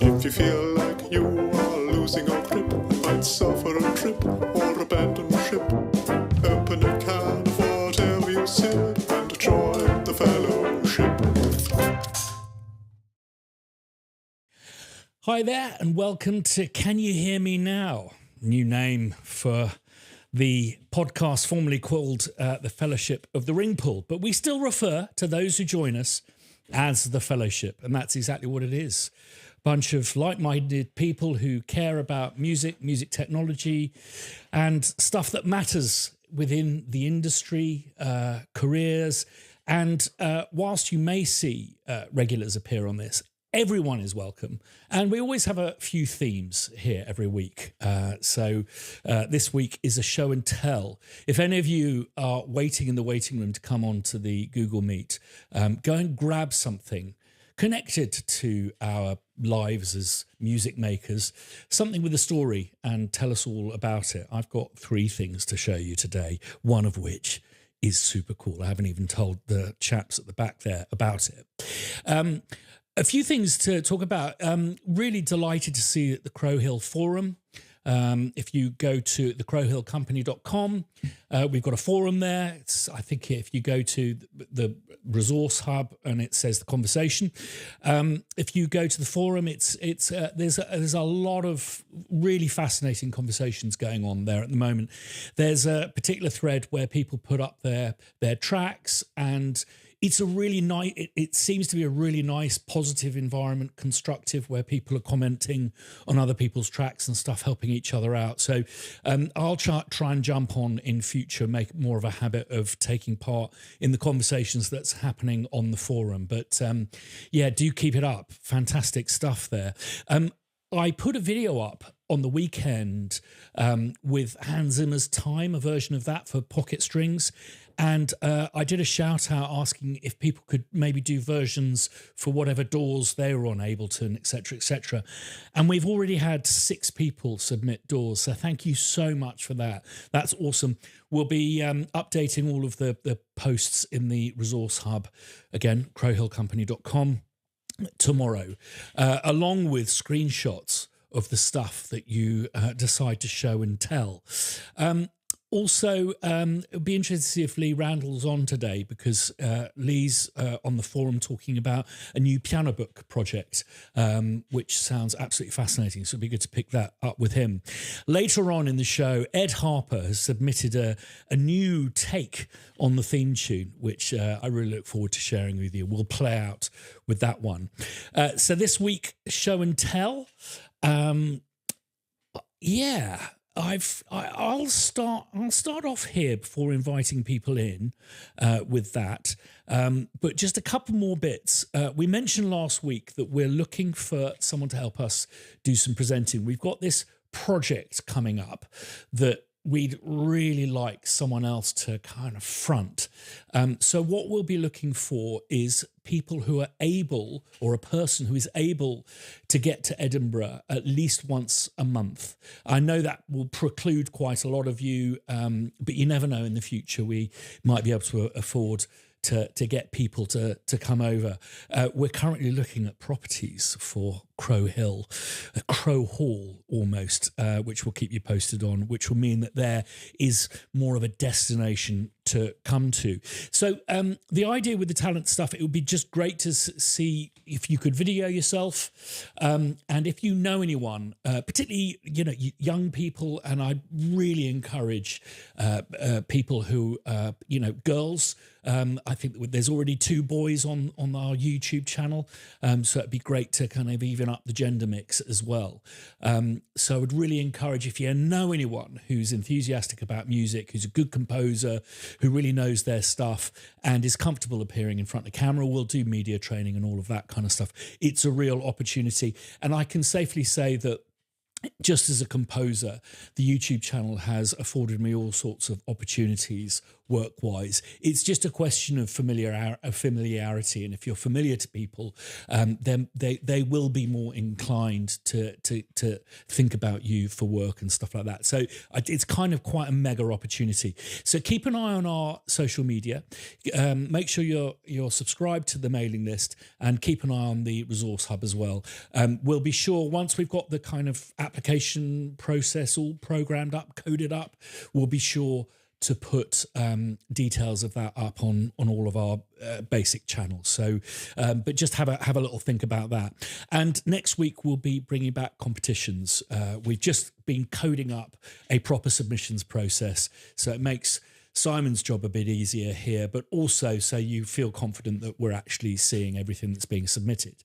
If you feel like you are losing your grip, might suffer a trip or abandon ship, open a can of whatever you sip and join the fellowship. Hi there and welcome to Can You Hear Me Now? New name for the podcast formerly called The Fellowship of the Ring Pool, but we still refer to those who join us as The Fellowship, and that's exactly what it is. Bunch of like-minded people who care about music, music technology, and stuff that matters within the industry, careers, and whilst you may see regulars appear on this, everyone is welcome. And we always have a few themes here every week. So this week is a show and tell. If any of you are waiting in the waiting room to come on to the Google Meet, go and grab something connected to our lives as music makers, something with a story, and tell us all about it. I've got 3 things to show you today, one of which is super cool. I haven't even told the chaps at the back there about it. A few things to talk about. Really delighted to see at the Crow Hill Forum. If you go to thecrowhillcompany.com, we've got a forum there. I think if you go to the resource hub and it says the conversation, if you go to the forum, there's a lot of really fascinating conversations going on there at the moment. There's a particular thread where people put up their tracks, and it's a really nice, it seems to be a really nice, positive environment, constructive, where people are commenting on other people's tracks and stuff, helping each other out. So I'll try and jump on in future, make more of a habit of taking part in the conversations that's happening on the forum. But yeah, do keep it up. Fantastic stuff there. I put a video up on the weekend with Hans Zimmer's Time, a version of that for pocket strings. And I did a shout out asking if people could maybe do versions for whatever doors they were on, Ableton, et cetera, et cetera. And we've already had 6 people submit doors. So thank you so much for that. That's awesome. We'll be updating all of the posts in the resource hub, again, crowhillcompany.com, tomorrow, along with screenshots of the stuff that you decide to show and tell. Also, it'll be interesting to see if Lee Randall's on today, because Lee's on the forum talking about a new piano book project, which sounds absolutely fascinating. So it'd be good to pick that up with him. Later on in the show, Ed Harper has submitted a new take on the theme tune, which I really look forward to sharing with you. We'll play out with that one. So this week, show and tell. Yeah. I'll start off here before inviting people in with that. But just a couple more bits. We mentioned last week that we're looking for someone to help us do some presenting. We've got this project coming up that we'd really like someone else to kind of front. So what we'll be looking for is people who are able, or a person who is able to get to Edinburgh at least once a month. I know that will preclude quite a lot of you, but you never know, in the future we might be able to afford to get people to come over. We're currently looking at properties for Crow Hill, Crow Hall almost, which we'll keep you posted on, which will mean that there is more of a destination to come to. So the idea with the talent stuff, it would be just great to see if you could video yourself, and if you know anyone, particularly young people, and I really encourage people who girls. I think that there's already 2 boys on our YouTube channel, so it'd be great to kind of even up the gender mix as well. So I would really encourage, if you know anyone who's enthusiastic about music, who's a good composer, who really knows their stuff and is comfortable appearing in front of camera, we'll do media training and all of that kind of stuff. It's a real opportunity. And I can safely say that just as a composer, the YouTube channel has afforded me all sorts of opportunities work-wise. It's just a question of familiarity, and if you're familiar to people, then they will be more inclined to think about you for work and stuff like that. So it's kind of quite a mega opportunity. So keep an eye on our social media. Make sure you're subscribed to the mailing list, and keep an eye on the resource hub as well. We'll be sure, once we've got the kind of application process all programmed up, coded up, we'll be sure to put details of that up on all of our basic channels. So, but just have a little think about that. And next week we'll be bringing back competitions. We've just been coding up a proper submissions process, so it makes Simon's job a bit easier here, but also so you feel confident that we're actually seeing everything that's being submitted.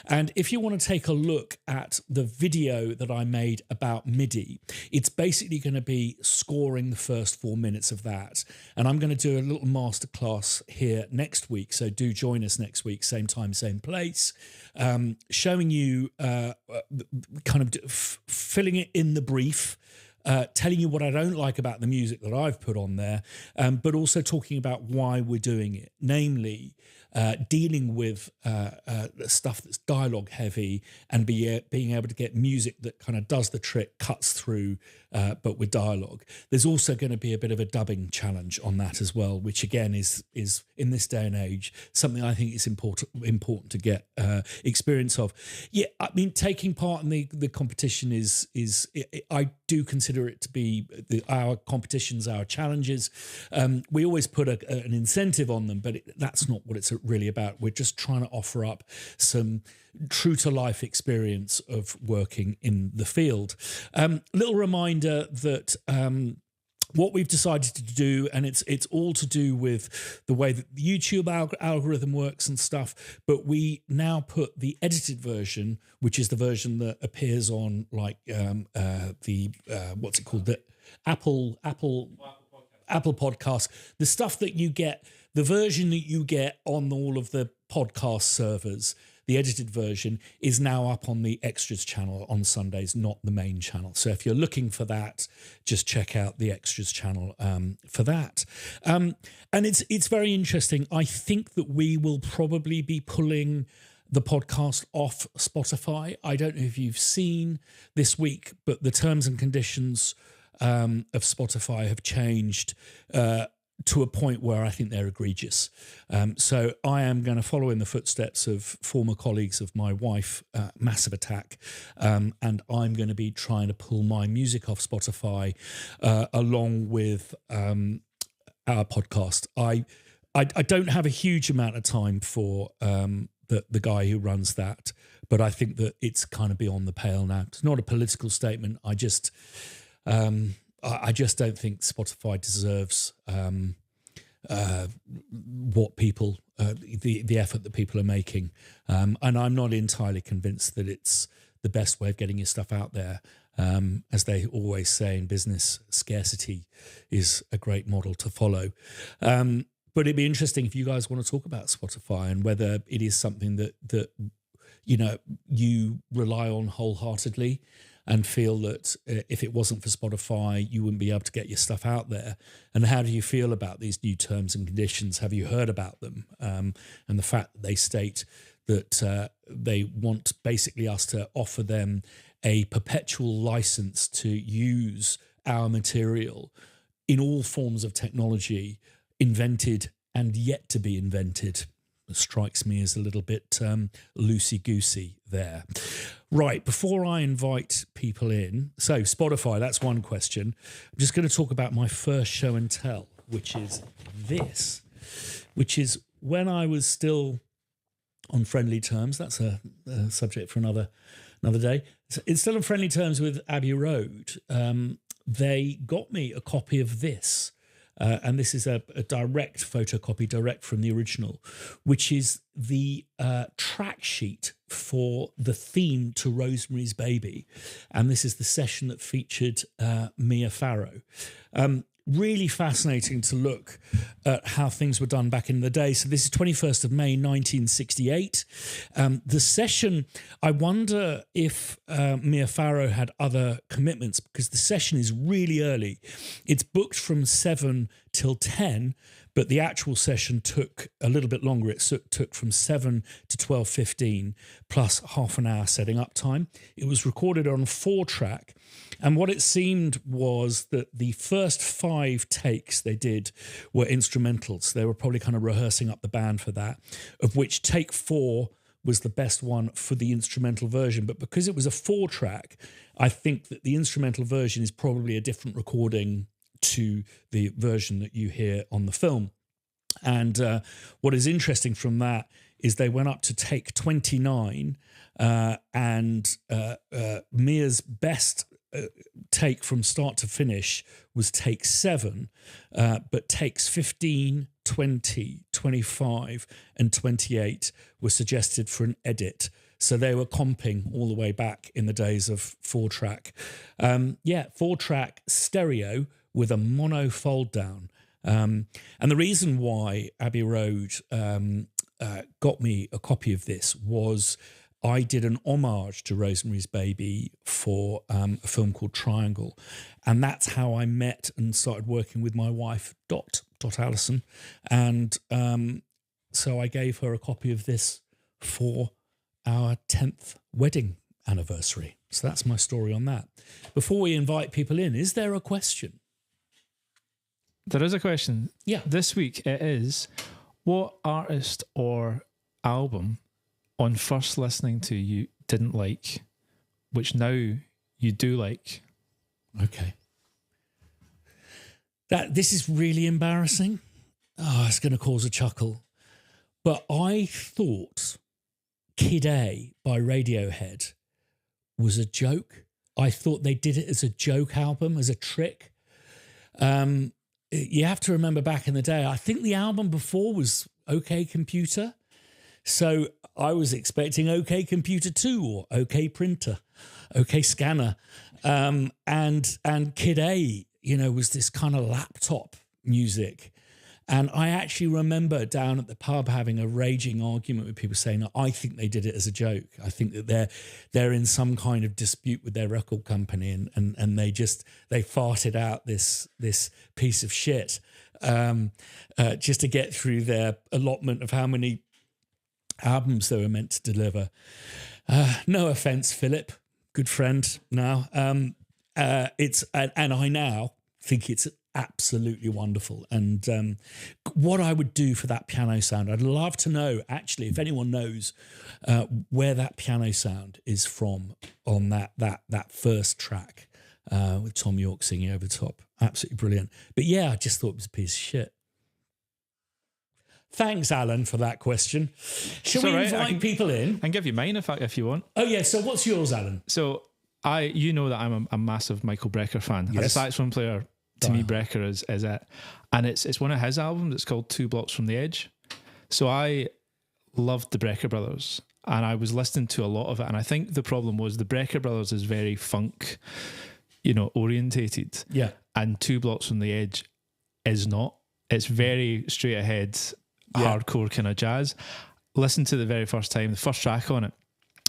And if you want to take a look at the video that I made about MIDI, it's basically going to be scoring the first 4 minutes of that. And I'm going to do a little masterclass here next week, so do join us next week, same time, same place, showing you kind of filling it in the brief, telling you what I don't like about the music that I've put on there, but also talking about why we're doing it, namely dealing with stuff that's dialogue heavy and being able to get music that kind of does the trick, cuts through, but with dialogue. There's also going to be a bit of a dubbing challenge on that as well, which again is in this day and age something I think is important to get experience of. Yeah, I mean, taking part in the competition is I do consider it to be our competitions, our challenges. We always put an incentive on them, but that's not what it's really about. We're just trying to offer up some true to life experience of working in the field. Little reminder that what we've decided to do, and it's all to do with the way that the YouTube algorithm works and stuff, but we now put the edited version, which is the version that appears on like the what's it called, the Apple Podcast, the stuff that you get, the version that you get on all of the podcast servers. The edited version is now up on the extras channel on Sundays, not the main channel. So if you're looking for that, just check out the extras channel for that. And it's very interesting. I think that we will probably be pulling the podcast off Spotify. I don't know if you've seen this week, but the terms and conditions of Spotify have changed to a point where I think they're egregious. So I am going to follow in the footsteps of former colleagues of my wife, Massive Attack, and I'm going to be trying to pull my music off Spotify along with our podcast. I don't have a huge amount of time for the guy who runs that, but I think that it's kind of beyond the pale now. It's not a political statement. I just don't think Spotify deserves what people, the effort that people are making. And I'm not entirely convinced that it's the best way of getting your stuff out there. As they always say in business, scarcity is a great model to follow. But it'd be interesting if you guys want to talk about Spotify and whether it is something that you rely on wholeheartedly, and feel that if it wasn't for Spotify, you wouldn't be able to get your stuff out there. And how do you feel about these new terms and conditions? Have you heard about them? And the fact that they state that they want basically us to offer them a perpetual license to use our material in all forms of technology, invented and yet to be invented. It strikes me as a little bit loosey-goosey there. Right, before I invite people in, so Spotify, that's one question. I'm just going to talk about my first show and tell, which is this, which is when I was still on friendly terms. That's a subject for another day. It's still on friendly terms with Abbey Road. They got me a copy of this. And this is a direct photocopy, direct from the original, which is the track sheet for the theme to Rosemary's Baby. And this is the session that featured Mia Farrow. really fascinating to look at how things were done back in the day. So this is 21st of May, 1968. The session, I wonder if Mia Farrow had other commitments, because the session is really early. It's booked from 7 till 10, but the actual session took a little bit longer. It took from 7 to 12:15 plus half an hour setting up time. It was recorded on 4-track. And what it seemed was that the first 5 takes they did were instrumentals. They were probably kind of rehearsing up the band for that, of which take 4 was the best one for the instrumental version. But because it was a 4-track, I think that the instrumental version is probably a different recording to the version that you hear on the film. And what is interesting from that is they went up to take 29, and Mia's best take from start to finish was take 7, but takes 15, 20, 25 and 28 were suggested for an edit. So they were comping all the way back in the days of 4-track. 4-track stereo with a mono fold down. And the reason why Abbey Road got me a copy of this was I did an homage to Rosemary's Baby for a film called Triangle. And that's how I met and started working with my wife, Dot Allison. And so I gave her a copy of this for our 10th wedding anniversary. So that's my story on that. Before we invite people in, is there a question? There is a question. Yeah. This week it is, what artist or album on first listening to you didn't like, which now you do like? Okay. This is really embarrassing. Oh, it's going to cause a chuckle. But I thought Kid A by Radiohead was a joke. I thought they did it as a joke album, as a trick. You have to remember back in the day, I think the album before was OK Computer. So I was expecting OK Computer 2 or OK Printer, OK Scanner. And Kid A, was this kind of laptop music. And I actually remember down at the pub having a raging argument with people saying, I think they did it as a joke. I think that they're in some kind of dispute with their record company and they farted out this piece of shit just to get through their allotment of how many albums they were meant to deliver. No offense, Philip, good friend now. And I now think it's absolutely wonderful. And what I would do for that piano sound, I'd love to know, actually, if anyone knows where that piano sound is from on that first track with Tom York singing over the top. Absolutely brilliant. But yeah, I just thought it was a piece of shit. Thanks, Allan, for that question. Shall we invite people in? I can give you mine if you want. Oh, yeah. So what's yours, Allan? So you know that I'm a massive Michael Brecker fan. Yes. As a saxophone player, to me, Brecker is it. And it's one of his albums. It's called 2 Blocks from the Edge. So I loved the Brecker Brothers and I was listening to a lot of it. And I think the problem was the Brecker Brothers is very funk, orientated. Yeah. And 2 Blocks from the Edge is not. It's very straight ahead, hardcore kind of jazz. Listened to the very first time, the first track on it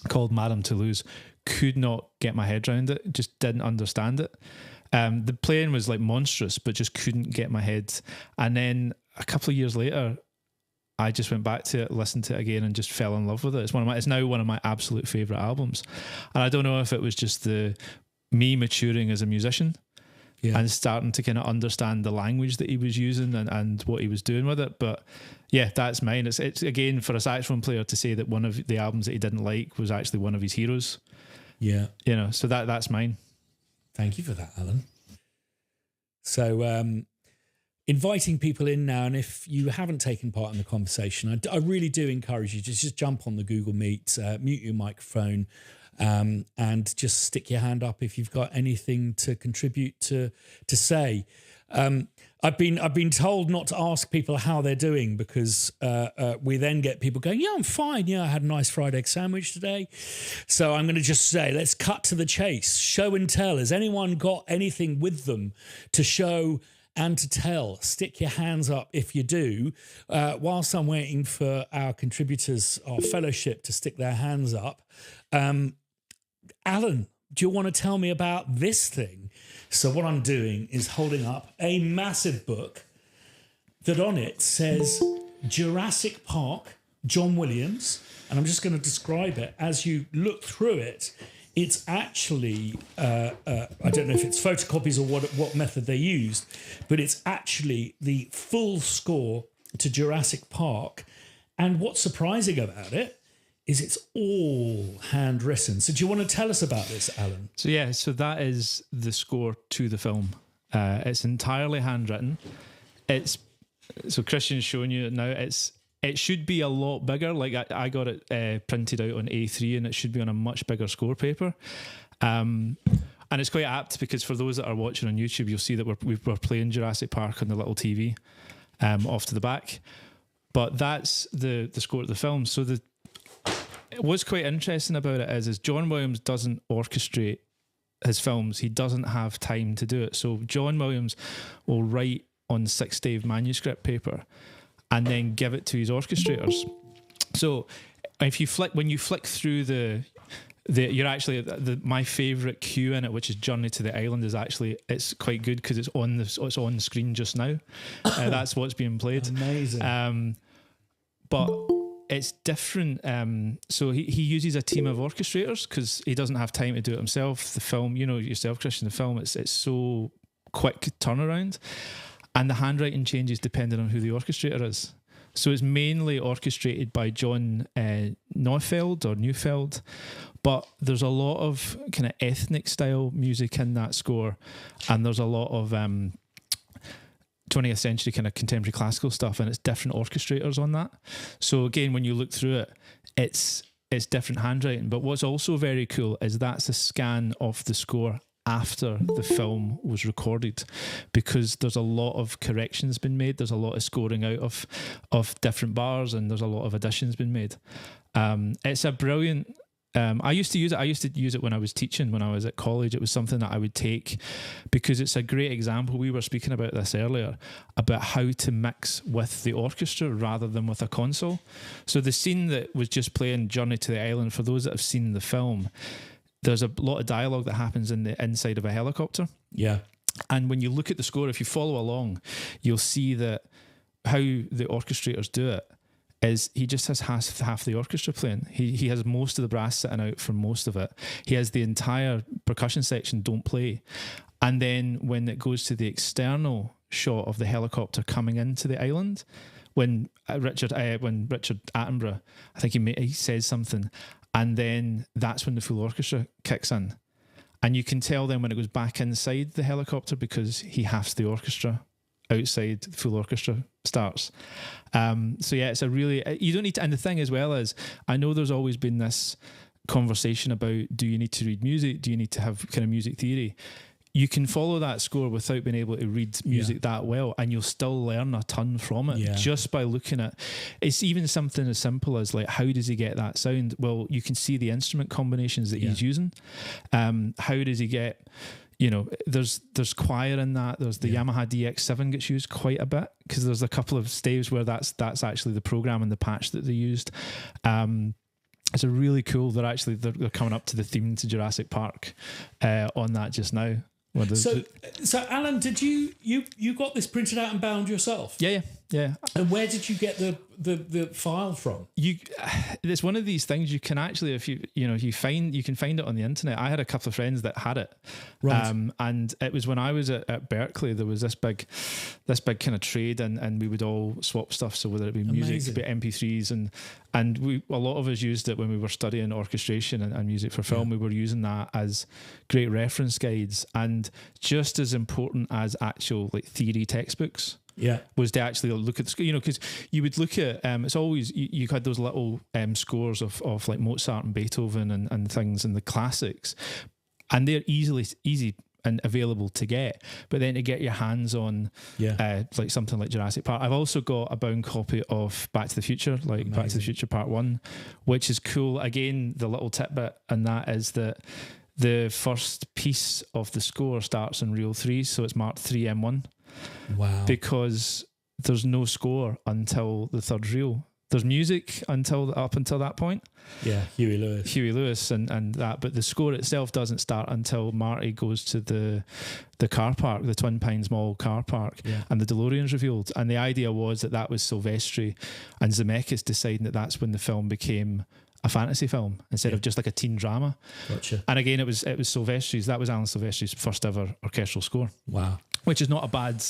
called Madame Toulouse, could not get my head around it, just didn't understand it. The playing was like monstrous, but just couldn't get my head. And then a couple of years later, I just went back to it, listened to it again, and just fell in love with it. It's now one of my absolute favourite albums. And I don't know if it was just me maturing as a musician and starting to kind of understand the language that he was using and what he was doing with it. But yeah, that's mine. It's again, for a saxophone player to say that one of the albums that he didn't like was actually one of his heroes. Yeah. So that's mine. Thank you for that, Allan. So inviting people in now, and if you haven't taken part in the conversation, I really do encourage you to just jump on the Google Meet, mute your microphone, and just stick your hand up if you've got anything to contribute to say. I've been told not to ask people how they're doing because we then get people going, yeah, I'm fine. Yeah, I had a nice fried egg sandwich today. So I'm going to just say, let's cut to the chase. Show and tell. Has anyone got anything with them to show and to tell. Stick your hands up if you do. Whilst I'm waiting for our contributors, our fellowship, to stick their hands up, Allan, do you want to tell me about this thing? So what I'm doing is holding up a massive book that on it says Jurassic Park, John Williams, and I'm just going to describe it. As you look through it, it's actually, I don't know if it's photocopies or what method they used, but it's actually the full score to Jurassic Park. And what's surprising about it is it's all handwritten. So do you want to tell us about this, Allan? So that is the score to the film. It's entirely handwritten. So Christian's showing you now. It should be a lot bigger. Like I got it printed out on A3, and it should be on a much bigger score paper. And it's quite apt because for those that are watching on YouTube, you'll see that we're playing Jurassic Park on the little TV off to the back. But that's the score of the film. So what's quite interesting about it is John Williams doesn't orchestrate his films. He doesn't have time to do it. So John Williams will write on 6-day manuscript paper and then give it to his orchestrators. So when you flick through you're actually my favourite cue in it, which is Journey to the Island, is actually, it's quite good because it's on the screen just now. That's what's being played. Amazing. But it's different. So he uses a team of orchestrators because he doesn't have time to do it himself. The film, you know yourself, Christian, the film, it's so quick turnaround. And the handwriting changes depending on who the orchestrator is. So it's mainly orchestrated by John Neufeld, but there's a lot of kind of ethnic style music in that score, and there's a lot of 20th century kind of contemporary classical stuff, and it's different orchestrators on that. So again, when you look through it, it's different handwriting. But what's also very cool is that's a scan of the score after the film was recorded, because there's a lot of corrections been made. There's a lot of scoring out of different bars, and there's a lot of additions been made. It's a brilliant. I used to use it when I was teaching, when I was at college. It was something that I would take because it's a great example. We were speaking about this earlier, about how to mix with the orchestra rather than with a console. So the scene that was just playing Journey to the Island, for those that have seen the film, there's a lot of dialogue that happens in the inside of a helicopter. Yeah. And when you look at the score, if you follow along, you'll see that how the orchestrators do it is he just has half the orchestra playing. He has most of the brass sitting out for most of it. He has the entire percussion section don't play. And then when it goes to the external shot of the helicopter coming into the island, when Richard Attenborough, I think he says something, and then that's when the full orchestra kicks in. And you can tell then when it goes back inside the helicopter, because he halves the orchestra outside, the full orchestra starts. So yeah, it's a really, you don't need to, and the thing as well is, I know there's always been this conversation about, do you need to read music? Do you need to have kind of music theory? You can follow that score without being able to read music that well, and you'll still learn a ton from it just by looking at. It's even something as simple as, like, how does he get that sound? Well, you can see the instrument combinations that he's using. How does he get? You know, there's choir in that. There's the Yamaha DX7 gets used quite a bit, because there's a couple of staves where that's actually the program and the patch that they used. It's a really cool. They're coming up to the theme to Jurassic Park on that just now. So Allan, did you got this printed out and bound yourself? Yeah. And where did you get the file from? It's one of these things you can actually, you can find it on the internet. I had a couple of friends that had it, right. And it was when I was at Berkeley. There was this big kind of trade, and we would all swap stuff. So whether it be music, it be MP3s, and a lot of us used it when we were studying orchestration and music for film. We were using that as great reference guides, and just as important as actual like theory textbooks. Was to actually look at the score, because you would look at it's always you had those little scores of like Mozart and Beethoven and things and the classics, and they're easy and available to get, but then to get your hands on like something like Jurassic Park. I've also got a bound copy of Back to the Future, like Amazing. Back to the Future Part 1, which is cool. Again, the little tidbit, and that is that the first piece of the score starts in reel 3, so it's marked 3M1. Wow. because there's no score until the third reel. There's music up until that point. Yeah, Huey Lewis and that, but the score itself doesn't start until Marty goes to the car park, the Twin Pines Mall car park, and the DeLorean's revealed. And the idea was that was Silvestri and Zemeckis deciding that that's when the film became a fantasy film instead of just like a teen drama. Gotcha. And again, it was Silvestri's. That was Alan Silvestri's first ever orchestral score. Wow. Which is not a bad,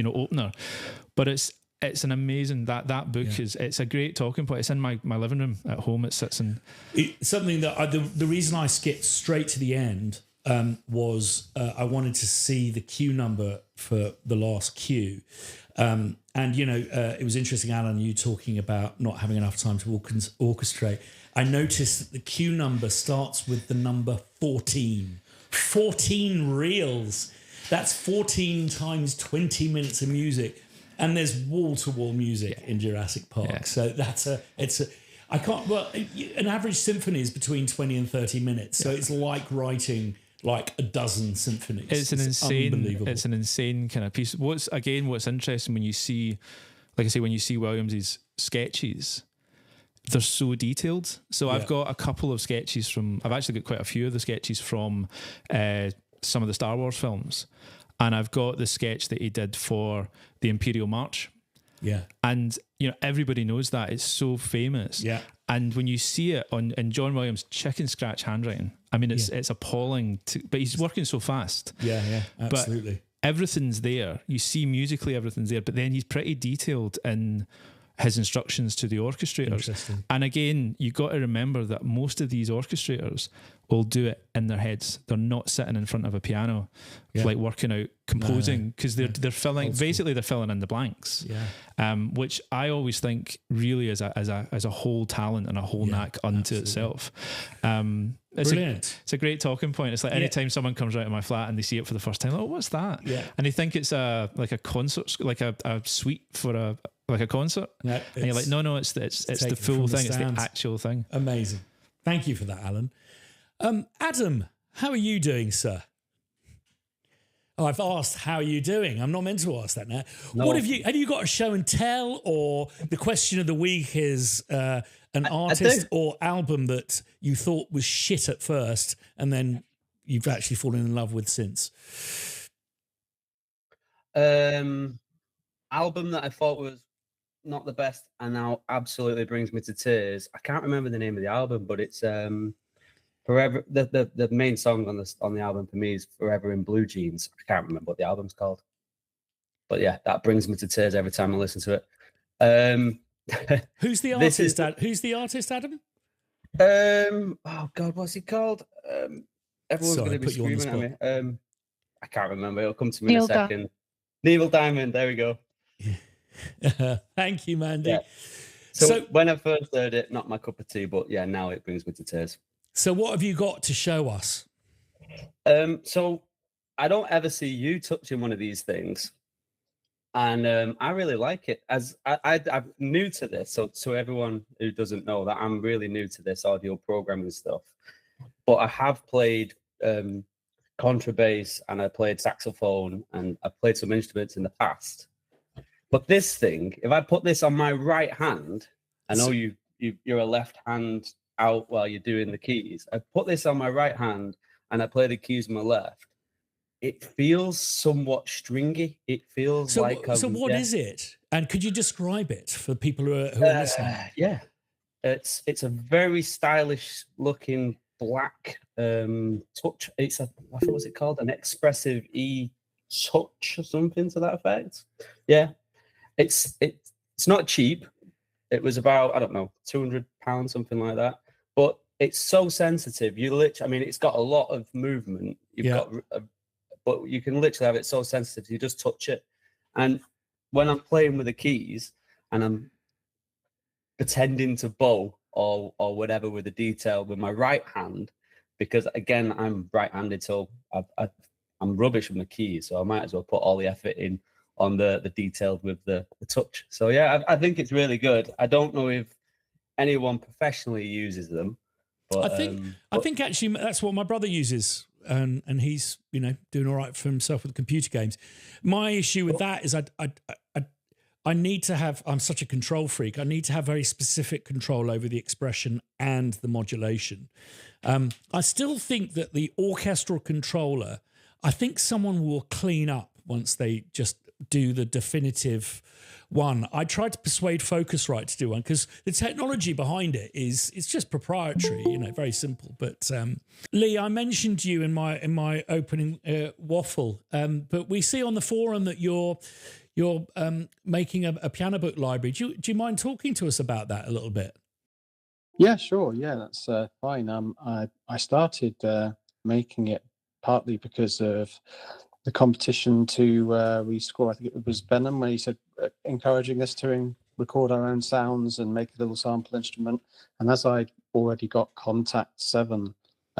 opener, but it's an amazing that book is. It's a great talking point. It's in my living room at home. It sits in. It's something that the reason I skipped straight to the end was I wanted to see the cue number for the last cue. And it was interesting, Alan, you talking about not having enough time to orchestrate. I noticed that the cue number starts with the number 14. 14 reels. That's 14 times 20 minutes of music. And there's wall-to-wall music in Jurassic Park. Yeah. So an average symphony is between 20 and 30 minutes. So it's like writing like a dozen symphonies. It's an insane kind of piece. What's interesting when you see, like I say, when you see Williams's sketches, they're so detailed. So I've got a couple of sketches I've actually got quite a few of the sketches from some of the Star Wars films. And I've got the sketch that he did for the Imperial March. Yeah. And, everybody knows that. It's so famous. Yeah. And when you see it in John Williams' chicken scratch handwriting, I mean, it's appalling. But he's working so fast. Yeah, absolutely. But everything's there. You see musically everything's there, but then he's pretty detailed in his instructions to the orchestrators. And again, you got to remember that most of these orchestrators will do it in their heads. They're not sitting in front of a piano, like working out, composing, because they're filling. Basically, they're filling in the blanks. Yeah. Which I always think really is a whole talent and a whole knack unto itself. Brilliant. It's a great talking point. It's like anytime someone comes out of my flat and they see it for the first time, oh, what's that? Yeah. And they think it's a concert, like a suite for a concert. Yeah, and you're like, no, it's the full thing. It's the actual thing. Amazing. Thank you for that, Alan. Adam, how are you doing, sir? Oh, I've asked how are you doing. I'm not meant to ask that now. No. What have you got a show and tell, or the question of the week is an artist or album that you thought was shit at first and then you've actually fallen in love with since? Album that I thought was not the best and now absolutely brings me to tears. I can't remember the name of the album, but it's Forever. The main song on the album for me is Forever in Blue Jeans. I can't remember what the album's called, but yeah, that brings me to tears every time I listen to it. Who's the artist? Who's the artist, Adam? Oh God, what's he called? Everyone's going to be screaming at me. I can't remember. It'll come to me in a second. Neil Diamond. There we go. Thank you, Mandy. Yeah. So when I first heard it, not my cup of tea, but yeah, now it brings me to tears. So what have you got to show us? So I don't ever see you touching one of these things, and I really like it. As I'm new to this, so everyone who doesn't know that I'm really new to this audio programming stuff, but I have played contrabass and I played saxophone and I played some instruments in the past. But this thing, if I put this on my right hand, I know you're a left hand out while you're doing the keys. I put this on my right hand and I play the keys on my left. It feels somewhat stringy. It feels like so. What is it? And could you describe it for people who are listening? Yeah, it's a very stylish looking black touch. I thought, what's it called? An expressive E touch or something to that effect. Yeah, it's not cheap. It was about, I don't know, £200, something like that. But it's so sensitive. It's got a lot of movement. But you can literally have it so sensitive. You just touch it. And when I'm playing with the keys and I'm pretending to bow or whatever with the detail with my right hand, because again, I'm right-handed, so I'm rubbish with my keys. So I might as well put all the effort in on the detailed with the touch. So yeah, I think it's really good. I don't know if anyone professionally uses them, but I think actually that's what my brother uses and he's doing all right for himself with computer games. My issue with that is I need to have. I'm such a control freak. I need to have very specific control over the expression and the modulation. I still think that the orchestral controller, I think someone will clean up once they just do the definitive one. I tried to persuade Focusrite to do one because the technology behind it it's just proprietary, very simple. But Lee, I mentioned you in my opening waffle, but we see on the forum that you're making a piano book library. Do you mind talking to us about that a little bit? Yeah, sure. Yeah, that's fine. I started making it partly because of the competition to rescore. I think it was Venom, where he said encouraging us to record our own sounds and make a little sample instrument. And as I'd already got Contact 7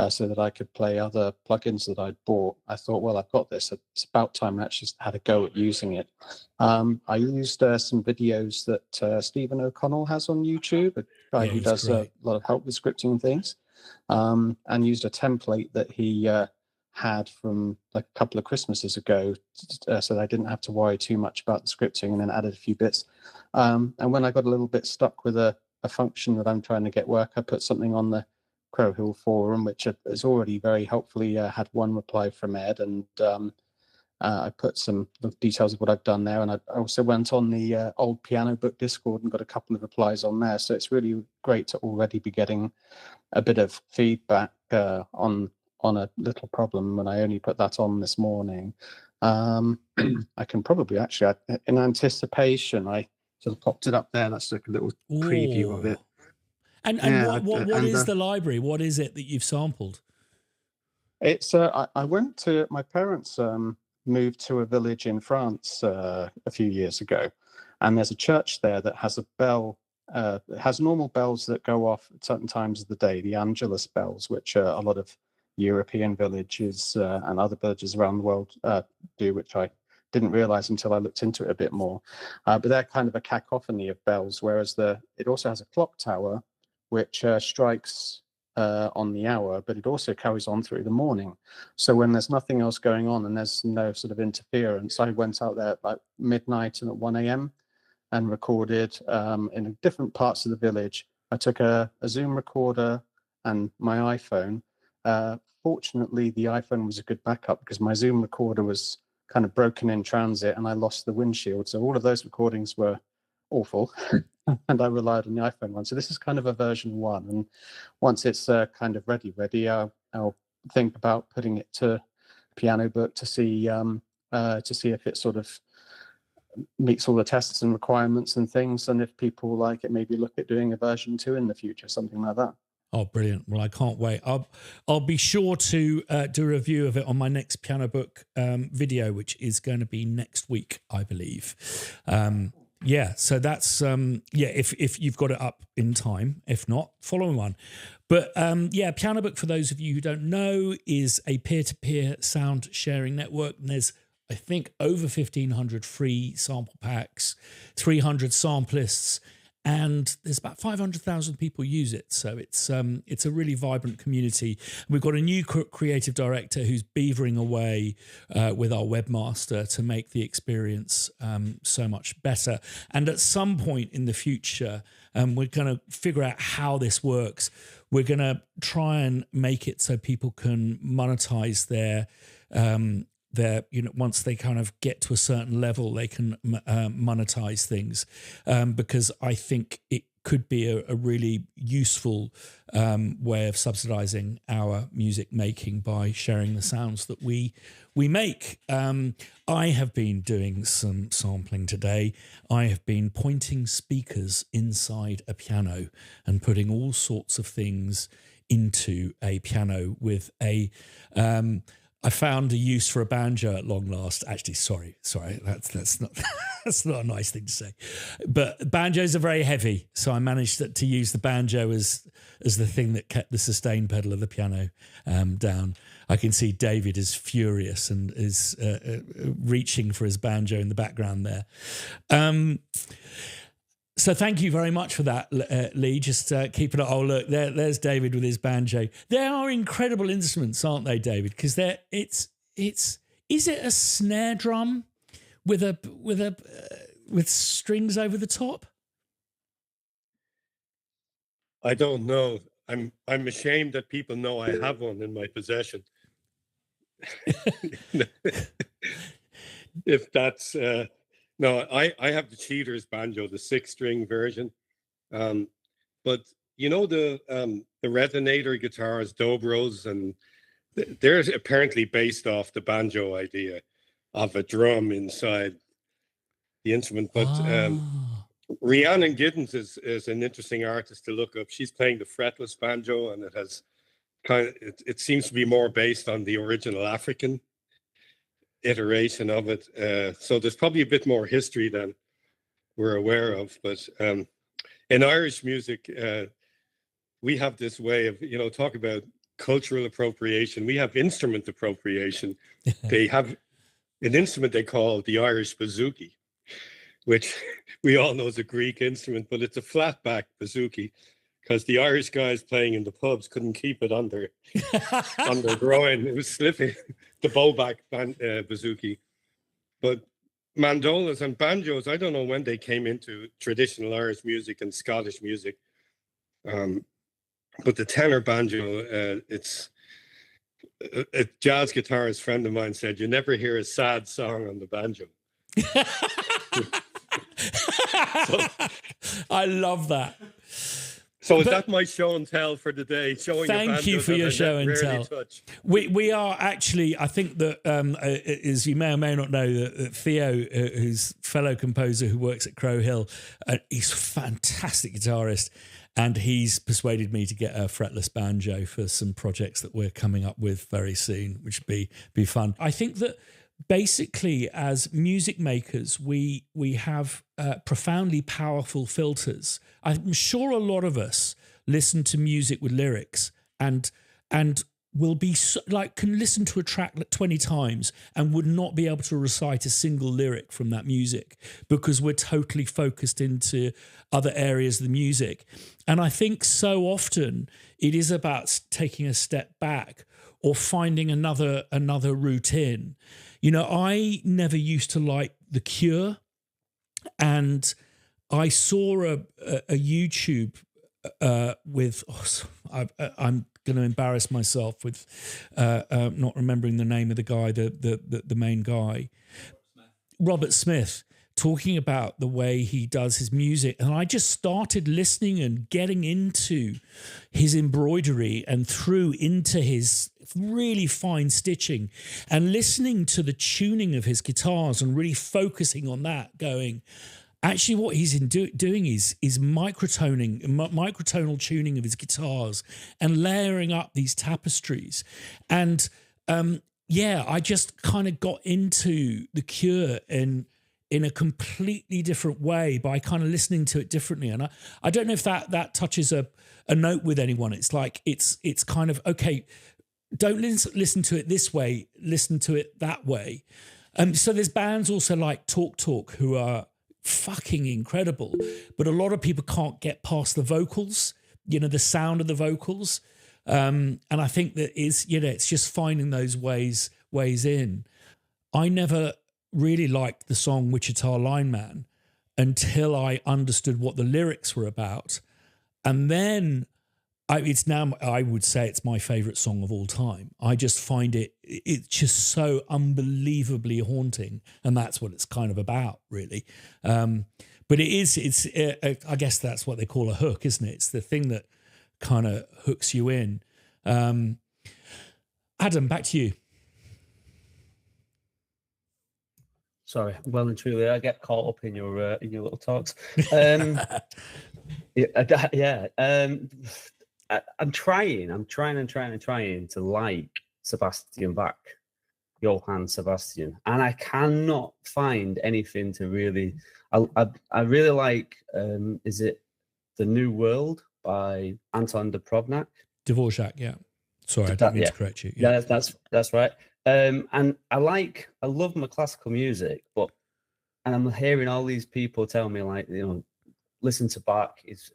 so that I could play other plugins that I'd bought, I thought, well, I've got this. It's about time I actually had a go at using it. I used some videos that Stephen O'Connell has on YouTube, a guy who does a lot of help with scripting and things, and used a template that he had from like a couple of Christmases ago, so that I didn't have to worry too much about the scripting, and then added a few bits. And when I got a little bit stuck with a function that I'm trying to get work, I put something on the Crowhill forum, which has already very helpfully had one reply from Ed, and I put some details of what I've done there. And I also went on the old piano book Discord and got a couple of replies on there. So it's really great to already be getting a bit of feedback on a little problem, and I only put that on this morning. I can probably actually, in anticipation, I sort of popped it up there. That's like a little preview of it. And what is the library? What is it that you've sampled? It's I went to, my parents moved to a village in France a few years ago, and there's a church there that has a bell. It has normal bells that go off at certain times of the day, the Angelus bells, which a lot of European villages and other villages around the world do, which I didn't realize until I looked into it a bit more. But they're kind of a cacophony of bells, whereas it also has a clock tower which strikes on the hour, but it also carries on through the morning. So when there's nothing else going on and there's no sort of interference, I went out there at like midnight and at 1 a.m. and recorded in different parts of the village. I took a Zoom recorder and my iPhone. Fortunately, the iPhone was a good backup because my Zoom recorder was kind of broken in transit and I lost the windshield. So all of those recordings were awful and I relied on the iPhone one. So this is kind of a version 1. And once it's kind of ready, I'll think about putting it to Piano Book to see if it sort of meets all the tests and requirements and things. And if people like it, maybe look at doing a version 2 in the future, something like that. Oh, brilliant. Well, I can't wait. I'll be sure to do a review of it on my next Piano Book video, which is going to be next week, I believe. So that's, if you've got it up in time. If not, following one. But Piano Book, for those of you who don't know, is a peer-to-peer sound sharing network. And there's, I think, over 1,500 free sample packs, 300 samplists, and there's about 500,000 people use it. So it's a really vibrant community. We've got a new creative director who's beavering away with our webmaster to make the experience so much better. And at some point in the future, we're going to figure out how this works. We're going to try and make it so people can monetize their once they kind of get to a certain level, they can monetize things, because I think it could be a really useful way of subsidizing our music making by sharing the sounds that we make. I have been doing some sampling today. I have been pointing speakers inside a piano and putting all sorts of things into a piano with a I found a use for a banjo at long last. Actually, sorry, that's not that's not a nice thing to say. But banjos are very heavy, so I managed to use the banjo as the thing that kept the sustain pedal of the piano down. I can see David is furious and is reaching for his banjo in the background there. So thank you very much for that, Lee. Just keeping it. Oh, look, there's David with his banjo. They are incredible instruments, aren't they, David? Because is it a snare drum with strings over the top? I don't know. I'm ashamed that people know I have one in my possession. If that's no, I have the cheater's banjo, the 6-string version. But you know the resonator guitars, dobros, and they're apparently based off the banjo idea of a drum inside the instrument. But Rhiannon Giddens is an interesting artist to look up. She's playing the fretless banjo, and it has it seems to be more based on the original African iteration of it. So there's probably a bit more history than we're aware of. But in Irish music, we have this way of, talk about cultural appropriation. We have instrument appropriation. They have an instrument they call the Irish bouzouki, which we all know is a Greek instrument, but it's a flat back bouzouki because the Irish guys playing in the pubs couldn't keep it under their groin. It was slipping, the bowback bouzouki. But mandolas and banjos, I don't know when they came into traditional Irish music and Scottish music. But the tenor banjo, a jazz guitarist friend of mine said, you never hear a sad song on the banjo. I love that. So is that my show and tell for the day? Thank you for your show and tell. We are actually, I think that, as you may or may not know, that Theo, who's fellow composer who works at Crow Hill, he's a fantastic guitarist, and he's persuaded me to get a fretless banjo for some projects that we're coming up with very soon, which would be fun. I think that basically, as music makers, we have profoundly powerful filters. I'm sure a lot of us listen to music with lyrics and will be can listen to a track 20 times and would not be able to recite a single lyric from that music because we're totally focused into other areas of the music. And I think so often it is about taking a step back or finding another route in. I never used to like The Cure, and I saw a YouTube with, I'm going to embarrass myself with not remembering the name of the guy, the main guy, Robert Smith, talking about the way he does his music. And I just started listening and getting into his embroidery and through into his really fine stitching and listening to the tuning of his guitars and really focusing on that, going, actually what he's doing is microtonal tuning of his guitars and layering up these tapestries. And I just kind of got into The Cure in a completely different way by kind of listening to it differently. And I don't know if that touches a note with anyone. It's like, it's kind of, okay, don't listen to it this way, listen to it that way. So there's bands also like Talk who are fucking incredible, but a lot of people can't get past the vocals, the sound of the vocals. And I think that it's just finding those ways in. I never really liked the song Wichita Lineman until I understood what the lyrics were about. And then I would say it's my favorite song of all time. I just find it's just so unbelievably haunting. And that's what it's kind of about, really. But it's I guess that's what they call a hook, isn't it? It's the thing that kind of hooks you in. Adam, back to you. Sorry, well and truly, I get caught up in your little talks. I'm trying to like Sebastian Bach, Johann Sebastian, and I cannot find anything to really. I really like. Is it The New World by Anton Dvorak? Yeah. Sorry, I don't mean to correct you. Yeah, that's right. And I love my classical music, and I'm hearing all these people tell me, like, listen to Bach, is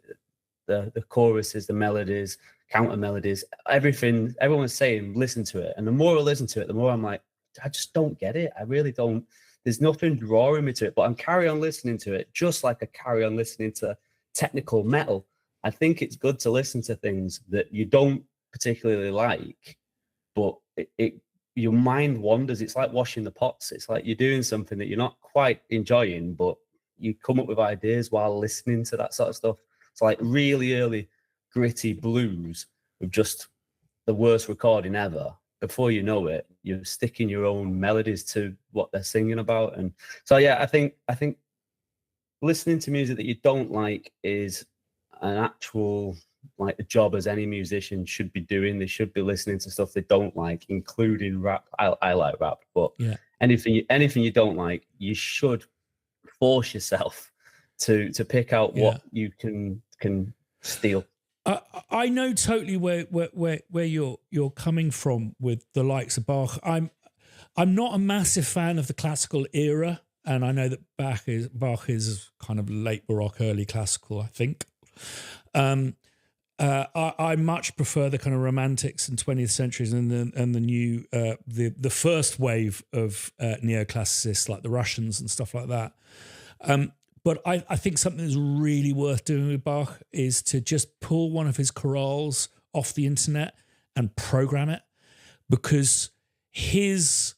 the choruses, the melodies, counter melodies, everything. Everyone's saying, listen to it. And the more I listen to it, the more I'm like, I just don't get it. I really don't. There's nothing drawing me to it, but I'm carry on listening to it, just like I carry on listening to technical metal. I think it's good to listen to things that you don't particularly like, but your mind wanders. It's like washing the pots. It's like you're doing something that you're not quite enjoying, but you come up with ideas while listening to that sort of stuff. It's like really early gritty blues with just the worst recording ever. Before you know it, you're sticking your own melodies to what they're singing about. And so, yeah, I think listening to music that you don't like is an actual, like, a job as any musician should be doing. They should be listening to stuff they don't like, including rap. I like rap, but anything you don't like, you should force yourself to pick out what you can steal. I know totally where you're coming from with the likes of Bach. I'm not a massive fan of the classical era, and I know that Bach is kind of late Baroque, early classical, I think. I much prefer the kind of romantics and 20th centuries and the new the first wave of neoclassicists like the Russians and stuff like that. But I think something that's really worth doing with Bach is to just pull one of his chorales off the internet and program it, because he's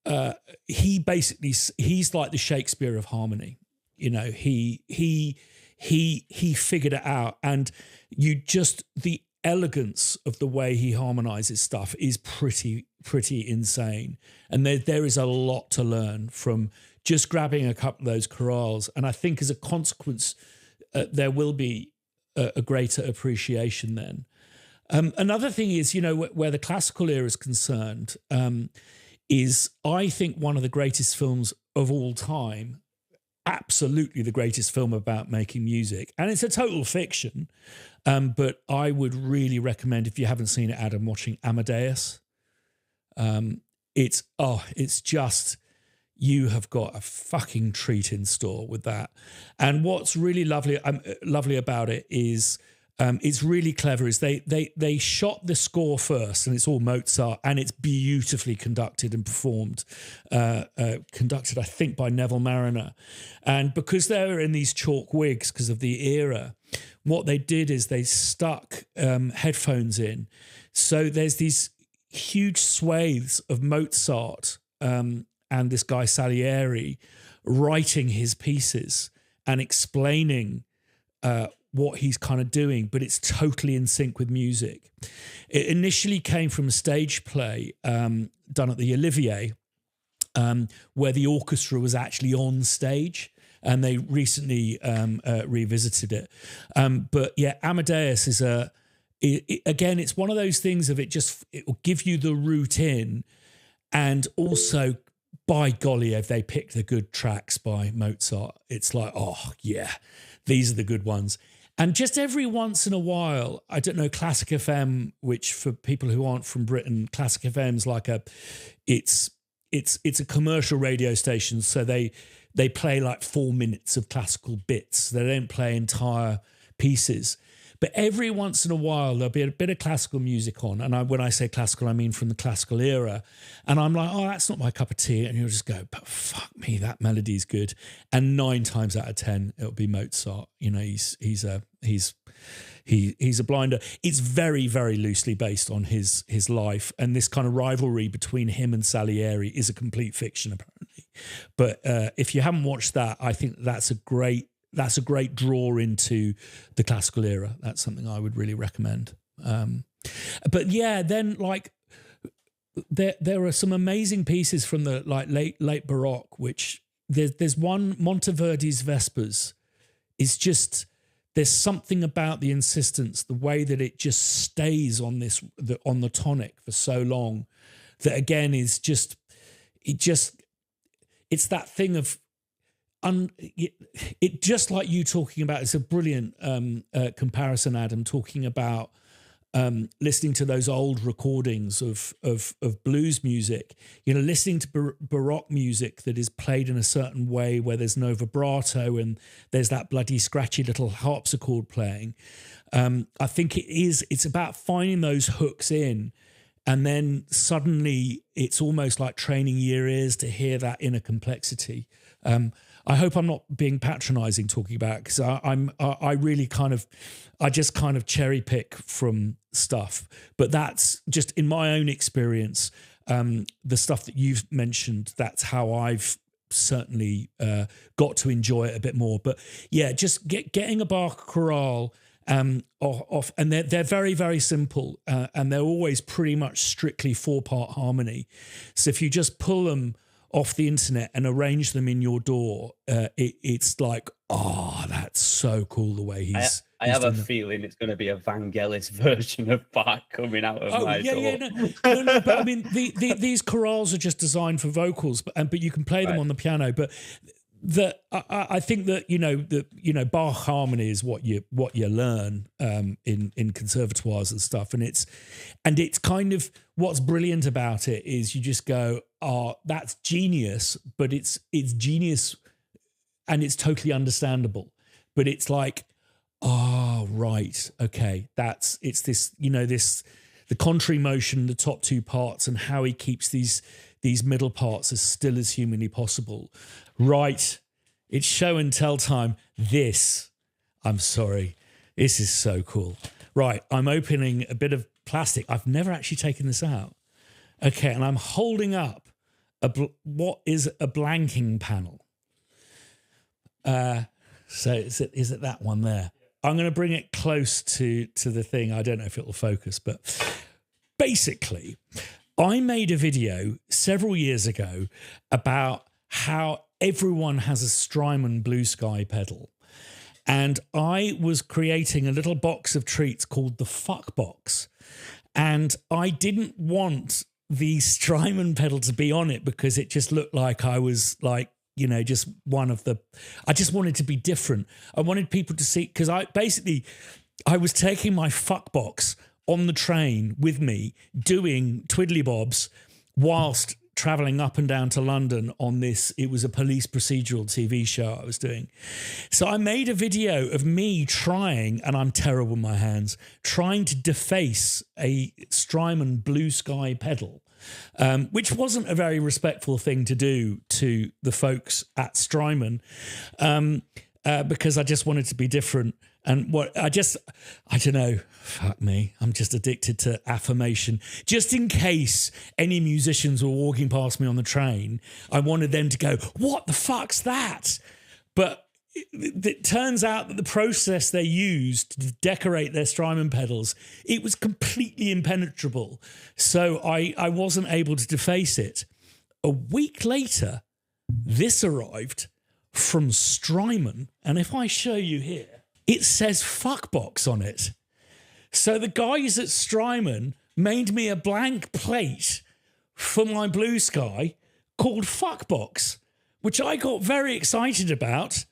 like the Shakespeare of harmony. You know, he figured it out, and the elegance of the way he harmonizes stuff is pretty insane. And there is a lot to learn from just grabbing a couple of those chorales. And I think as a consequence, there will be a greater appreciation then. Another thing is, you know, where the classical era is concerned, is I think one of the greatest films of all time, absolutely the greatest film about making music. And it's a total fiction, but I would really recommend, if you haven't seen it, Adam, watching Amadeus. It's just... you have got a fucking treat in store with that. And what's really lovely about it is it's really clever. Is they shot the score first, and it's all Mozart, and it's beautifully conducted and performed, conducted I think by Neville Marriner. And because they were in these chalk wigs because of the era, what they did is they stuck headphones in. So there's these huge swathes of Mozart. And this guy Salieri writing his pieces and explaining what he's kind of doing, but it's totally in sync with music. It initially came from a stage play done at the Olivier, where the orchestra was actually on stage, and they recently revisited it. But yeah, Amadeus is again, it's one of those things of it will give you the route in, and also, by golly, if they picked the good tracks by Mozart, it's like, oh yeah, these are the good ones. And just every once in a while, I don't know, Classic FM, which for people who aren't from Britain, Classic FM's like it's a commercial radio station, so they play like 4 minutes of classical bits. They don't play entire pieces. But every once in a while, there'll be a bit of classical music on. And when I say classical, I mean from the classical era. And I'm like, oh, that's not my cup of tea. And you'll just go, but fuck me, that melody's good. And 9 times out of 10, it'll be Mozart. You know, he's a blinder. It's very, very loosely based on his life. And this kind of rivalry between him and Salieri is a complete fiction, apparently. But if you haven't watched that, I think that's a great draw into the classical era. That's something I would really recommend. But yeah, then like there are some amazing pieces from the like late Baroque, which there's one, Monteverdi's Vespers, is just, there's something about the insistence, the way that it just stays on on the tonic for so long, that again is just it's that thing of it just like you talking about. It's a brilliant comparison, Adam, talking about listening to those old recordings of blues music, listening to Baroque music that is played in a certain way where there's no vibrato and there's that bloody scratchy little harpsichord playing. I think it's about finding those hooks in, and then suddenly it's almost like training your ears to hear that inner complexity. I hope I'm not being patronizing talking about it, because I just kind of cherry pick from stuff. But that's just in my own experience, the stuff that you've mentioned, that's how I've certainly got to enjoy it a bit more. But yeah, just getting a Bach chorale off, and they're very, very simple, and they're always pretty much strictly 4-part harmony. So if you just pull them off the internet and arrange them in your door, it's like, oh, that's so cool the way he's. I have a feeling it's going to be a Vangelis version of Bach coming out of my door. No, but I mean, these chorales are just designed for vocals, but you can play them on the piano. But I think that Bach harmony is what you learn in conservatoires and stuff, and it's kind of what's brilliant about it is you just go, oh, that's genius, but it's genius and it's totally understandable, but it's like, oh, right, okay, it's this, the contrary motion, the top two parts, and how he keeps these middle parts as still as humanly possible. Right, it's show and tell time. I'm sorry, this is so cool. Right, I'm opening a bit of plastic. I've never actually taken this out. Okay, and I'm holding up what is a blanking panel. So is it that one there? I'm going to bring it close to the thing. I don't know if it'll focus, but basically, I made a video several years ago about how everyone has a Strymon Blue Sky pedal. And I was creating a little box of treats called the Fuck Box. And I didn't want the Strymon pedal to be on it because it just looked like I was like, just one of the, I just wanted to be different. I wanted people to see, because I was taking my Fuck Box on the train with me, doing twiddly bobs whilst travelling up and down to London on this. It was a police procedural TV show I was doing. So I made a video of me trying, and I'm terrible with my hands, trying to deface a Strymon Blue Sky pedal, which wasn't a very respectful thing to do to the folks at Strymon, because I just wanted to be different. And I don't know, fuck me, I'm just addicted to affirmation. Just in case any musicians were walking past me on the train, I wanted them to go, what the fuck's that? But it turns out that the process they used to decorate their Strymon pedals, it was completely impenetrable. So I wasn't able to deface it. A week later, this arrived from Strymon. And if I show you here, it says Fuckbox on it. So the guys at Strymon made me a blank plate for my Blue Sky called Fuckbox, which I got very excited about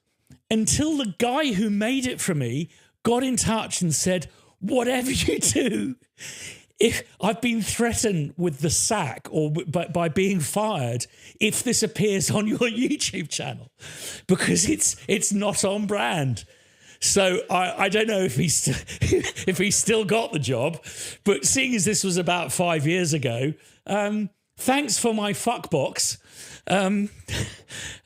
until the guy who made it for me got in touch and said, whatever you do, if I've been threatened with the sack or by being fired if this appears on your YouTube channel, because it's not on brand. So I don't know if he's still got the job, but seeing as this was about 5 years ago, thanks for my fuck box, and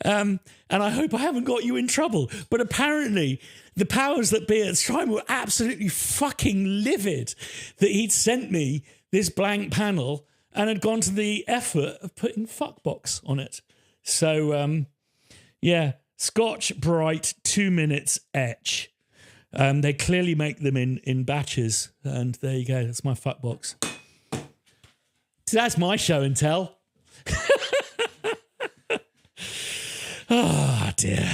I hope I haven't got you in trouble. But apparently, the powers that be at Strymon were absolutely fucking livid that he'd sent me this blank panel and had gone to the effort of putting fuck box on it. So yeah. Scotch Bright 2 minutes etch. They clearly make them in batches, and there you go. That's my fuck box. So that's my show and tell. Oh dear.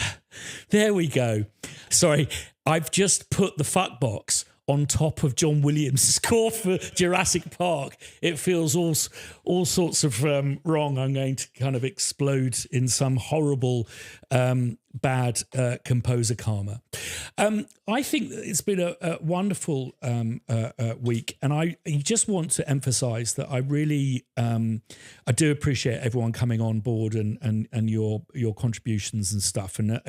There we go. Sorry, I've just put the fuck box on top of John Williams' score for Jurassic Park. It feels all sorts of wrong. I'm going to kind of explode in some horrible bad composer karma. I think that it's been a wonderful week, and I just want to emphasize that I really I do appreciate everyone coming on board and your contributions and stuff, and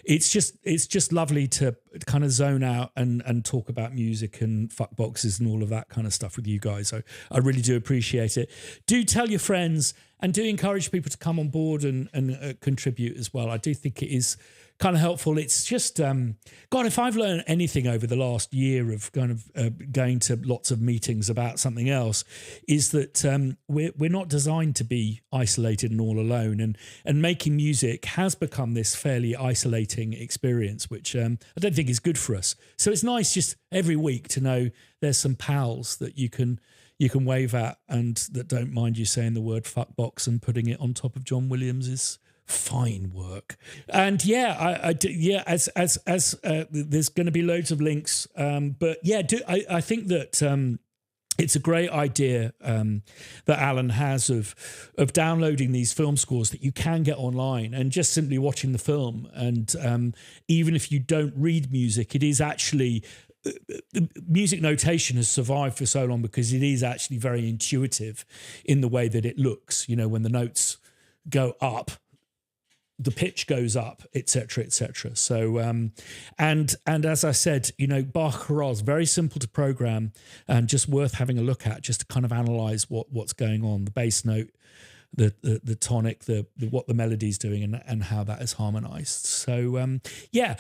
it's just lovely to kind of zone out and talk about music and fuck boxes and all of that kind of stuff with you guys. So I really do appreciate it. Do tell your friends and do encourage people to come on board and contribute as well. I do think it is kind of helpful. It's just, God, if I've learned anything over the last year of kind of going to lots of meetings about something else, is that we're not designed to be isolated and all alone. And making music has become this fairly isolating experience, which I don't think is good for us. So it's nice just every week to know there's some pals that you can wave at and that don't mind you saying the word fuckbox and putting it on top of John Williams's fine work. And as there's going to be loads of links, but yeah, I think that it's a great idea that Allan has of downloading these film scores that you can get online and just simply watching the film. And even if you don't read music, it is actually, music notation has survived for so long because it is actually very intuitive in the way that it looks. You know, when the notes go up, the pitch goes up, etc., etc. So, and as I said, you know, Bach is very simple to program and just worth having a look at, just to kind of analyze what's going on, the bass note, the tonic, the what the melody's doing, and how that is harmonized. So, yeah,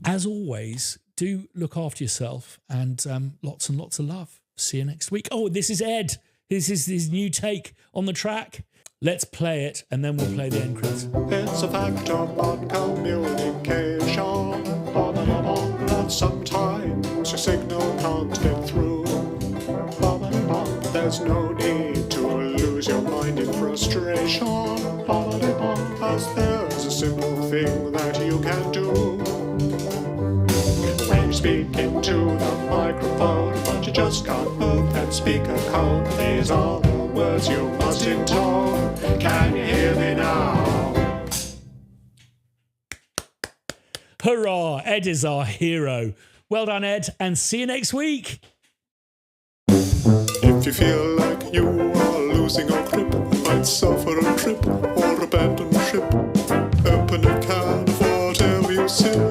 as always, do look after yourself and lots and lots of love. See you next week. Oh, this is Ed. This is his new take on the track. Let's play it, and then we'll play the end credits. It's a fact about communication that sometimes your signal can't get through. There's no need to lose your mind in frustration, as there's a simple thing that you can do. When you speak into the microphone, but you just can't move that speaker code, these are the words you must intone. Can you hear me now? Hurrah! Ed is our hero. Well done, Ed, and see you next week. If you feel like you are losing your grip, might suffer a trip or abandon ship, open a can of whatever you sip